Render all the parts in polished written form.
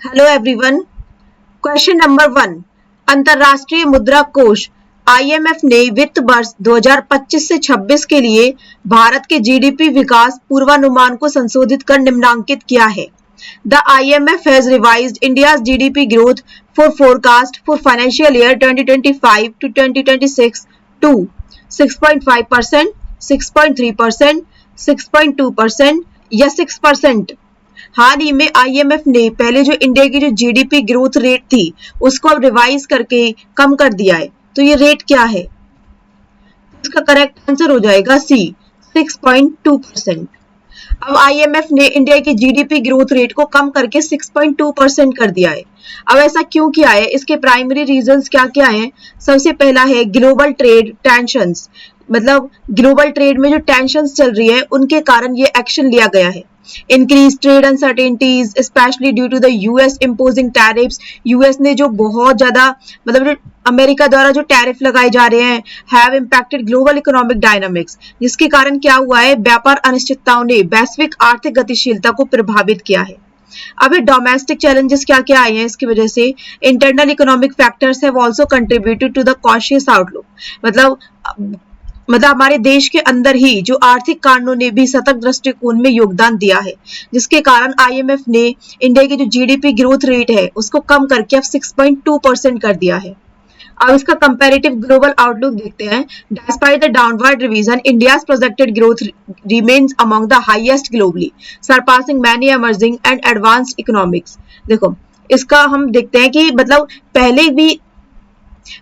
Hello everyone. Question number 1। अंतर्राष्ट्रीय मुद्रा कोष आईएमएफ ने वित्त वर्ष 2025 से 26 के लिए भारत के जीडीपी विकास पूर्वानुमान को संशोधित कर निम्नांकित किया है। The IMF has revised India's GDP growth for forecast for financial year 2025 to 2026 to 6.5%, 6.3%, 6.2% या 6%। हाल ही में आईएमएफ ने पहले जो इंडिया की जो जीडीपी ग्रोथ रेट थी उसको अब रिवाइज करके कम कर दिया है। तो ये रेट क्या है? इसका करेक्ट आंसर हो जाएगा सी, 6.2%। अब आईएमएफ ने इंडिया की जीडीपी ग्रोथ रेट को कम करके 6.2% कर दिया है। अब ऐसा क्यों किया है? इसके प्राइमरी रीजंस क्या क्या हैं? सबसे पहला है ग्लोबल ट्रेड टेंशंस, मतलब ग्लोबल ट्रेड में जो टेंशंस चल रही है उनके कारण ये एक्शन लिया गया है। Increase trade uncertainties specially due to the US imposing tariffs. US ने जो बहुत ज्यादा मतलब अमेरिका द्वारा जो टैरिफ लगाए जा रहे हैं have impacted global economic dynamics, जिसके कारण क्या हुआ है, व्यापार अनिश्चितताओं ने वैश्विक आर्थिक गतिशीलता को प्रभावित किया है। अभी डोमेस्टिक चैलेंजेस क्या क्या आए हैं इसकी वजह से? Internal economic factors have also contributed to the cautious outlook, मतलब हमारे देश के अंदर ही जो आर्थिक कारणों ने भी सतर्क दृष्टिकोण में योगदान दिया है, जिसके कारण आईएमएफ ने इंडिया की जो जीडीपी ग्रोथ रेट है उसको कम करके अब 6.2% कर दिया है। अब इसका कंपैरेटिव ग्लोबल आउटलुक देखते हैं। Despite the downward revision, India's projected growth remains among the highest globally, surpassing many emerging and advanced economics. देखो इसका हम देखते हैं कि पहले भी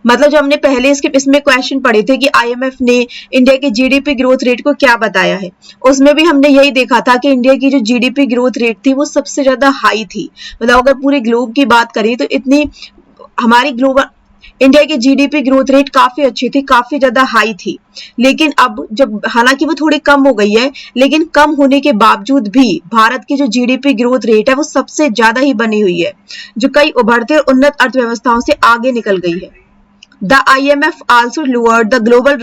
जो हमने पहले इसमें क्वेश्चन पढ़े थे कि आईएमएफ ने इंडिया की जीडीपी ग्रोथ रेट को क्या बताया है, उसमें भी हमने यही देखा था कि इंडिया की जो जीडीपी ग्रोथ रेट थी वो सबसे ज्यादा हाई थी। अगर पूरे ग्लोब की बात करें तो इतनी हमारी ग्लोबल इंडिया की जीडीपी ग्रोथ रेट काफी अच्छी थी, काफी ज्यादा हाई थी। लेकिन अब जब हालांकि वो थोड़ी कम हो गई है, लेकिन कम होने के बावजूद भी भारत की जो जीडीपी ग्रोथ रेट है वो सबसे ज्यादा ही बनी हुई है, जो कई उभरते और उन्नत अर्थव्यवस्थाओं से आगे निकल गई है। The IMF also lowered the global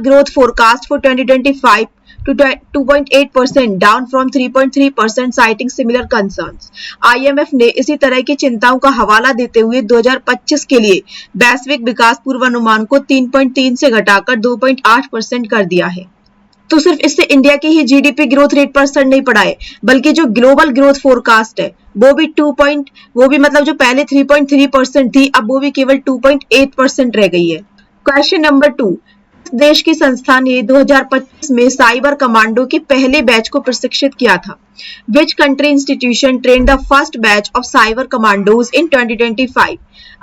growth forecast for 2025 to 2.8%, down from 3.3%, citing similar concerns. IMF ने इसी तरह की चिंताओं का हवाला देते हुए 2025 के लिए वैश्विक विकास पूर्वानुमान को 3.3 से घटाकर 2.8% कर दिया है। तो सिर्फ इससे इंडिया की ही जीडीपी ग्रोथ रेट पर असर नहीं पड़ा है, बल्कि जो ग्लोबल ग्रोथ फोरकास्ट है वो भी जो पहले 3.3% थी अब वो भी केवल 2.8% रह गई है। Question number 2। देश की संस्था ने 2025 में साइबर कमांडो के पहले बैच को प्रशिक्षित किया था। Which country institution train the first batch of cyber commandos in 2025?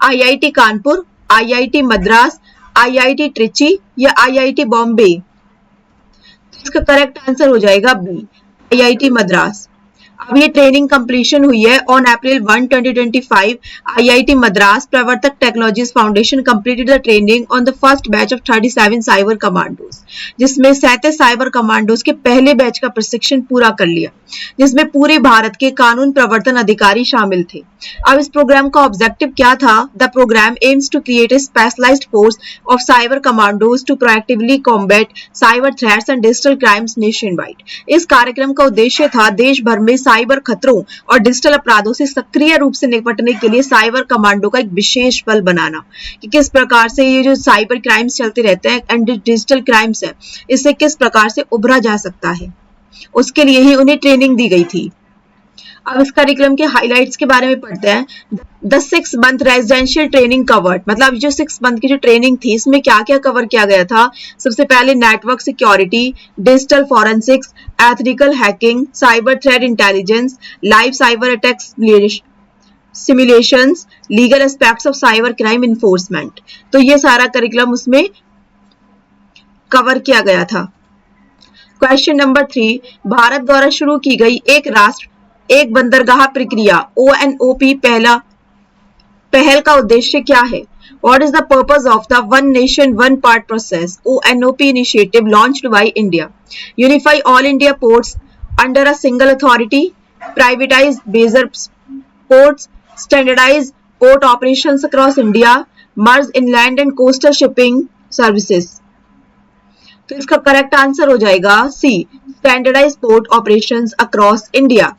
IIT Kanpur, IIT Madras, IIT Trichy या आईआईटी बॉम्बे? इसका करेक्ट आंसर हो जाएगा बी, आईआईटी मद्रास। अब ये ट्रेनिंग कंप्लीशन हुई है ऑन अप्रैल 1, 2025। आईआईटी मद्रास प्रवर्तक technologies foundation completed the training on the first batch of 37 cyber commandos, जिसमें 37 साइबर कमांडोज के पहले बैच का प्रशिक्षण पूरा कर लिया, जिसमें पूरे भारत के कानून प्रवर्तन अधिकारी शामिल थे। अब इस प्रोग्राम का ऑब्जेक्टिव क्या था? The programme aims to create a specialised force of cyber commandos to proactively combat cyber threats and digital crimes nationwide. इस कार्यक्रम का उद्देश्य था देश भर में साइबर खतरों और डिजिटल अपराधों से सक्रिय रूप से निपटने के लिए साइबर कमांडो का एक विशेष बल बनाना, कि किस प्रकार से ये जो साइबर क्राइम्स चलते रहते हैं एंड डिजिटल क्राइम्स है इससे किस प्रकार से उभरा जा सकता है, उसके लिए ही उन्हें ट्रेनिंग दी गई थी। अब इस कार्यक्रम के हाइलाइट्स के बारे में पढ़ते हैं। The 6 month residential training covered, मतलब जो 6 मंथ की जो ट्रेनिंग थी इसमें क्या क्या कवर किया गया था? सबसे पहले network security, digital forensics, ethical hacking, cyber threat intelligence, live cyber attack simulations, legal aspects of cyber crime enforcement. तो ये सारा करिकुलम उसमें कवर किया गया था। Question number 3। भारत द्वारा शुरू की गई एक राष्ट्र एक बंदरगाह प्रक्रिया ONOP पहल का उद्देश्य क्या है? What is the purpose of the One Nation One Part process ONOP initiative launched by India? Unify all India ports under a single authority, privatize major ports, standardize port operations across India, merge inland and coastal shipping services. तो इसका correct answer हो जाएगा C, standardise port operations across India.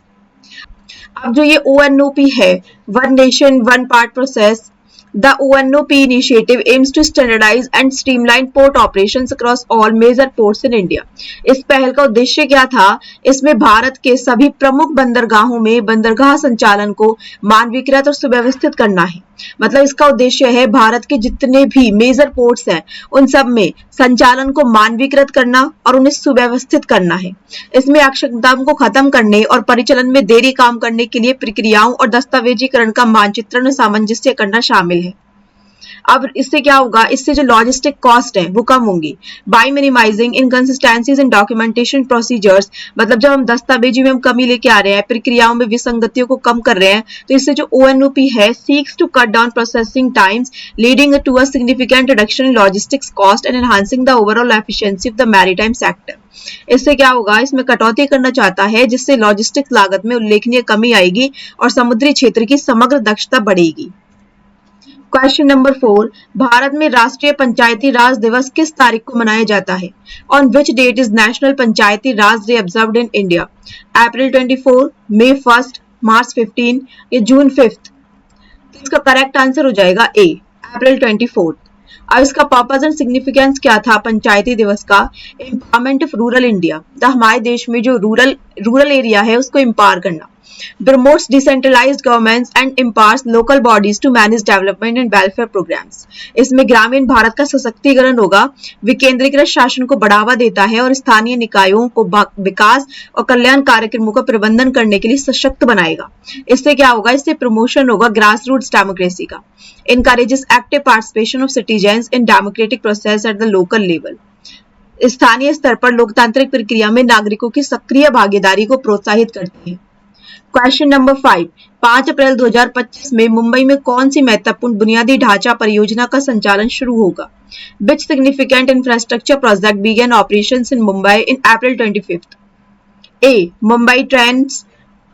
अब जो ये ONOP है, one nation one port process, the ONOP initiative aims to standardize and streamline port operations across all major ports in India. इस पहल का उद्देश्य क्या था? इसमें भारत के सभी प्रमुख बंदरगाहों में बंदरगाह संचालन को मानवीकृत और सुव्यवस्थित करना है। मतलब इसका उद्देश्य है भारत के जितने भी मेजर पोर्ट्स हैं उन सब में संचालन को मानवीकृत करना और उन्हें सुव्यवस्थित करना है। इसमें अक्षमताओं को खत्म करने और परिचालन में देरी काम करने के लिए प्रक्रियाओं और दस्तावेजीकरण का मानचित्रण और सामंजस्य करना शामिल है। अब इससे क्या होगा? इससे जो लॉजिस्टिक कॉस्ट है वो कम होंगी। बाय मिनिमाइजिंग इनकंसिस्टेंसीज इन डॉक्यूमेंटेशन प्रोसीजर्स, मतलब जब हम दस्तावेजी में हम कमी लेके आ रहे हैं, प्रक्रियाओं में विसंगतियों को कम कर रहे हैं, तो इससे जो ONOP है seeks to cut down processing times leading to a significant reduction in logistics cost and enhancing the overall efficiency of the maritime sector. इससे क्या होगा? इसमें कटौती करना चाहता है जिससे लॉजिस्टिक्स लागत में उल्लेखनीय कमी आएगी और समुद्री क्षेत्र की समग्र दक्षता बढ़ेगी। क्वेश्चन नंबर 4, भारत में राष्ट्रीय पंचायती राज दिवस किस तारीख को मनाया जाता है? On which date is national Panchayati Raj day observed in India? अप्रैल 24, मई 1, मार्च 15 या जून 5? तो इसका करेक्ट आंसर हो जाएगा ए, अप्रैल 24। अब इसका पर्पस एंड सिग्निफिकेंस क्या था पंचायती दिवस का? एम्पावरमेंट ऑफ रूरल इंडिया, तो हमारे देश में जो रूरल एरिया है उसको एम्पावर करना। promotes decentralized governments and empowers local bodies to manage development and welfare programs. इसमें ग्रामीण भारत का सशक्तिकरण होगा, विकेंद्रीकृत शासन को बढ़ावा देता है और स्थानीय निकायों को विकास और कल्याण कार्यक्रमों का प्रबंधन करने के लिए सशक्त बनाएगा। इससे क्या होगा? इससे प्रमोशन होगा ग्रास रूट्स डेमोक्रेसी का। encourages active participation of citizens in democratic process at the local level. स्थानीय स्तर पर लोकतांत्रिक प्रक्रिया में नागरिकों की सक्रिय भागीदारी को प्रोत्साहित करती है। क्वेश्चन नंबर 5, 5 अप्रैल 2025 में मुंबई में कौन सी महत्वपूर्ण बुनियादी ढांचा परियोजना का संचालन शुरू होगा? Which significant infrastructure project began operations in Mumbai in April 25th? A. Mumbai Trans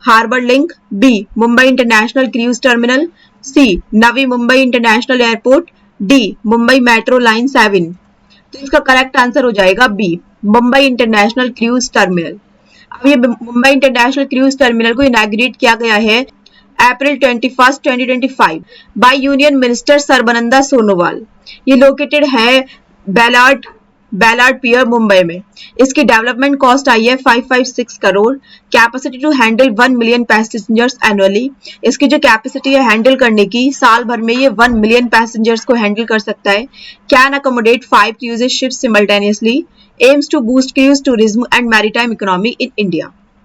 Harbour Link, B. Mumbai International Cruise Terminal, C. Navi Mumbai International Airport, D. Mumbai Metro Line 7। तो इसका करेक्ट आंसर हो जाएगा B, Mumbai international cruise terminal. अब ये Mumbai international cruise terminal को inaugurate किया गया है April 21, 2025 by union minister Sarbananda Sonowal. ये लोकेटेड है बैलार्ड पियर मुंबई में। इसकी डेवलपमेंट कॉस्ट आई है 556 crore. Capacity to handle 1 million passengers annually. इसकी जो कैपेसिटी है हैंडल करने की, साल भर में ये 1 मिलियन पैसेंजर्स को हैंडल कर सकता है। Can accommodate 5 cruise ships simultaneously. Aims to boost cruise tourism and maritime economy in India.